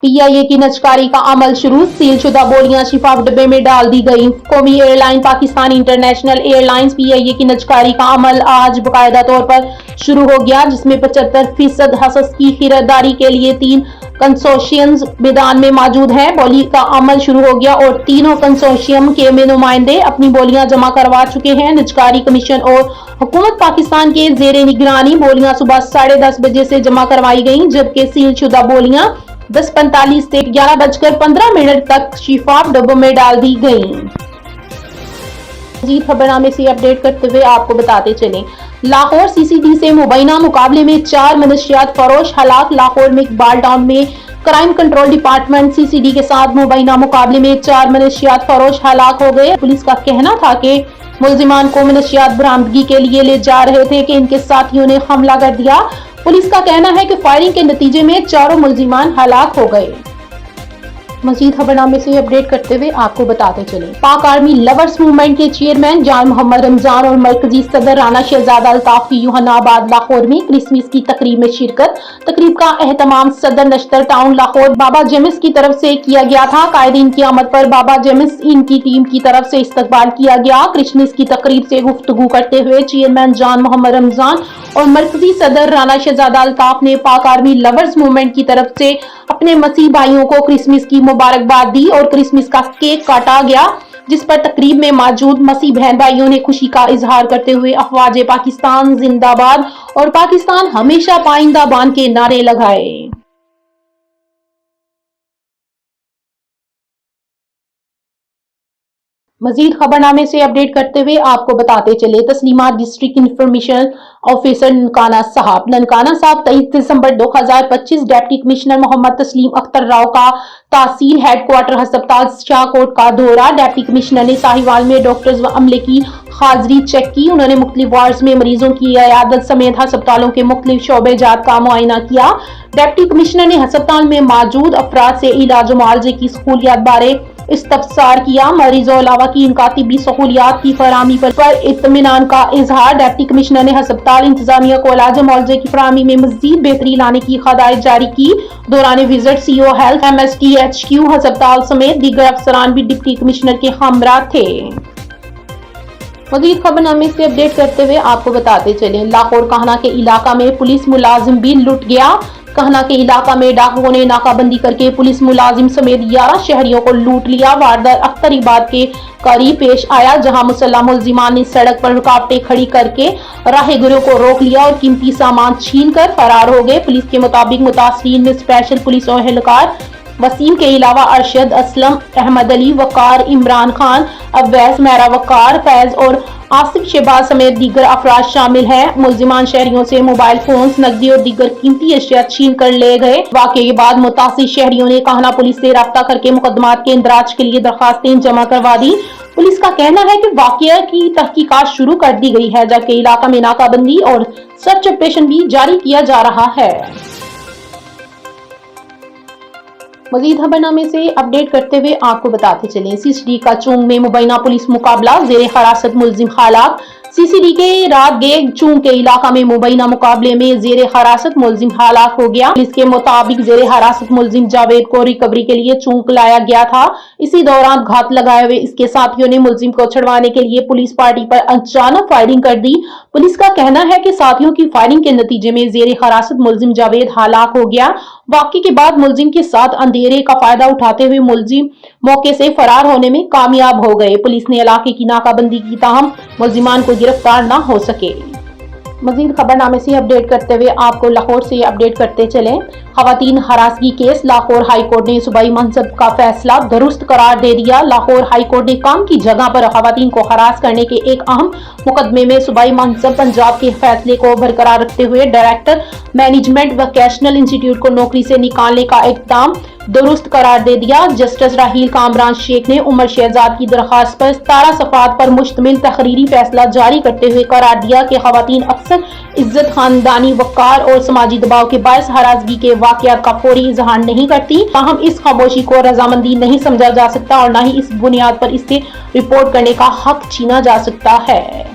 PIA की नजकारी का अमल शुरू, सील शुदा बोलियां शिफाफ डब्बे में डाल दी गई। कौमी airline Pakistan international airlines PIA की नजकारी का अमल आज बाकायदा तौर पर शुरू हो गया, जिसमें 75% हसस की खरीदारी के लिए 3 कंसोर्शियम्स मैदान में मौजूद हैं। बोली का अमल शुरू हो गया और तीनों कंसोर्शियम के नुमाइंदे अपनी बोलियां जमा करवा चुके हैं। निजकारी कमीशन और हुकूमत पाकिस्तान के जेर निगरानी बोलियां सुबह 10:30 बजे से जमा करवाई गई, जबकि सील शुदा बोलियां 10:45 से 11:15 तक शिफाफ डब्बों में डाल दी गईं। मज़ीद खबरनामे से अपडेट करते हुए आपको बताते चलें, लाहौर CCD से मुबैना मुकाबले में 4 मनशियात फरोश हलाक। लाहौर में इकबाल टाउन में क्राइम कंट्रोल डिपार्टमेंट CCD के साथ मुबैना मुकाबले में 4 मनशियात फरोश हलाक हो गए। पुलिस का कहना था कि मुल्जिमान को मनशियात बरामदगी के लिए ले जा रहे थे कि इनके साथियों ने हमला कर दिया। पुलिस का कहना है कि फायरिंग के नतीजे में 4 मुल्जिमान हलाक हो गए। मज़ीद खबरनामे से अपडेट करते हुए आपको बताते चलें, पाक आर्मी लवर्स मूवमेंट के चेयरमैन जान मोहम्मद रमजान और मरकजी सदर राना शहजादा अल्ताफ की यूहनाबाद लाहौर में क्रिसमस की तकरीब में शिरकत। तकरीब का एहतमाम सदर नश्तर टाउन लाहौर बाबा जेम्स की तरफ से किया गया था। कायदीन की आमद पर बाबा जेम्स इनकी टीम की तरफ से इस्तकबाल किया गया। क्रिसमस की तकरीब से गुफ्तगू करते हुए चेयरमैन जान मोहम्मद रमजान और मरकजी सदर राना शहजादा अल्ताफ ने पाक आर्मी लवर्स मूवमेंट की तरफ से अपने मसीह भाइयों को क्रिसमस की मुबारकबाद दी और क्रिसमस का केक काटा गया, जिस पर तकरीब में मौजूद मसीह बहन भाइयों ने खुशी का इजहार करते हुए अफवाज पाकिस्तान जिंदाबाद और पाकिस्तान हमेशा पाइंदाबाद के नारे लगाए। मजीद खबरनामे से अपडेट करते हुए आपको बताते चले, Taslima district information officer Nankana साहब 23 दिसंबर 2025 डिप्टी कमिश्नर मोहम्मद तस्लीम अख्तर राव का तहसील हेडक्वार्टर अस्पताल शाहकोट का दौरा। डिप्टी कमिश्नर ने साहिवाल में डॉक्टर्स व अमले की हाजिरी चेक की। उन्होंने मुख्तलिफ वार्ड्स में मरीजों की इयादत समेत अस्पतालों के मुख्तलिफ शोबे जात का मुआयना किया। डिप्टी कमिश्नर ने अस्पताल में मौजूद अफराद से इलाज मुआवजे की सहूलियात बारे इस्तफसार किया। मरीजों अलावा की इनका तिब्बी सहूलियात की फराहमी पर इत्मीनान का इजहार। डिप्टी कमिश्नर ने अस्पताल इंतजामिया को इलाज मुआवजे की फराहमी में मजीद बेहतरी लाने की हिदायत जारी की। दौरान विजिट CO हेल्थ MSTHQ अस्पताल समेत दीगर अफसरान भी डिप्टी कमिश्नर के हमरा थे। मजीद खबरनामे से अपडेट करते हुए आपको बताते चले, लाहौर कहना के इलाका में पुलिस मुलाजिम भी लुट गया। कहना के इलाका में डाकुओं ने नाकाबंदी करके पुलिस मुलाजिम समेत 11 शहरियों को लूट लिया। वारदात अख्तरीबाद के करीब पेश आया, जहां मुसल्लह मुल्जिमान ने सड़क पर रुकावटें खड़ी करके राहगीरों को रोक लिया और कीमती सामान छीन कर फरार हो गए। पुलिस के मुताबिक मुतासरीन में स्पेशल पुलिस एहलकार वसीम के अलावा अरशद, असलम, अहमद अली, वकार, इमरान खान, अवैस, मेहरा वकार, फैज और आसिफ शहबाज समेत दीगर अफराद शामिल हैं। मुल्जिमान शहरियों से मोबाइल फोन, नकदी और दीगर कीमती अशिया छीन कर ले गए। वाकये के बाद मुतासिर शहरियों ने कहना पुलिस से राब्ता करके मुकदमात के इंदराज के लिए दरखास्तें जमा करवा दी। पुलिस का कहना है कि वाकया की तहकीकात शुरू कर दी गई है, जबकि इलाका में नाकाबंदी और सर्च ऑपरेशन भी जारी किया जा रहा है। मजीद खबरनामे से अपडेट करते हुए आपको बताते चलें, CCD का चूंग में मुबैना पुलिस मुकाबला, जेर हिरासत मुल्जिम हलाक। CCD के रात गेग चूंग के इलाका में मुबैना मुकाबले में जेर हिरासत मुल्जिम हलाक हो गया। पुलिस के मुताबिक जेर हिरासत मुल्जिम जावेद को रिकवरी के लिए चूंग लाया गया था। इसी दौरान घात लगाए हुए इसके साथियों ने मुल्जिम को छुड़वाने के लिए पुलिस पार्टी पर अचानक फायरिंग कर दी। पुलिस का कहना है कि साथियों की फायरिंग के नतीजे में जेर हिरासत मुल्जिम जावेद हलाक हो गया। वाकये के बाद मुल्जिम के साथ अंधेरे का फायदा उठाते हुए मुल्जिम मौके से फरार होने में कामयाब हो गए। पुलिस ने इलाके की नाकाबंदी की, ताहम मुल्जिमान को गिरफ्तार न हो सके। मजीद खबरनामे से अपडेट करते हुए आपको लाहौर से अपडेट करते चले, खवातीन हरासगी केस, लाहौर हाई कोर्ट ने सूबाई मनसब का फैसला दुरुस्त करार दे दिया। लाहौर हाई कोर्ट ने काम की जगह पर खवातीन को हरास करने के एक अहम मुकदमे में सूबाई मनसब पंजाब के फैसले को बरकरार रखते हुए डायरेक्टर मैनेजमेंट वोकेशनल इंस्टीट्यूट को नौकरी से निकालने का इक़दाम दुरुस्त करार दे दिया। जस्टिस राहील कामरान शेख ने उमर शहजाद की दरखास्त पर 17 सफ़ात पर मुश्तमिल तहरीरी फैसला जारी करते हुए करार दिया कि खवातीन अक्सर इज्जत, खानदानी वक़ार और समाजी दबाव के बायस हरासगी के वाक़यात का फौरी इजहार नहीं करती। ताहम इस खामोशी को रजामंदी नहीं समझा जा सकता और न ही इस बुनियाद पर इससे रिपोर्ट करने का हक छीना जा सकता है।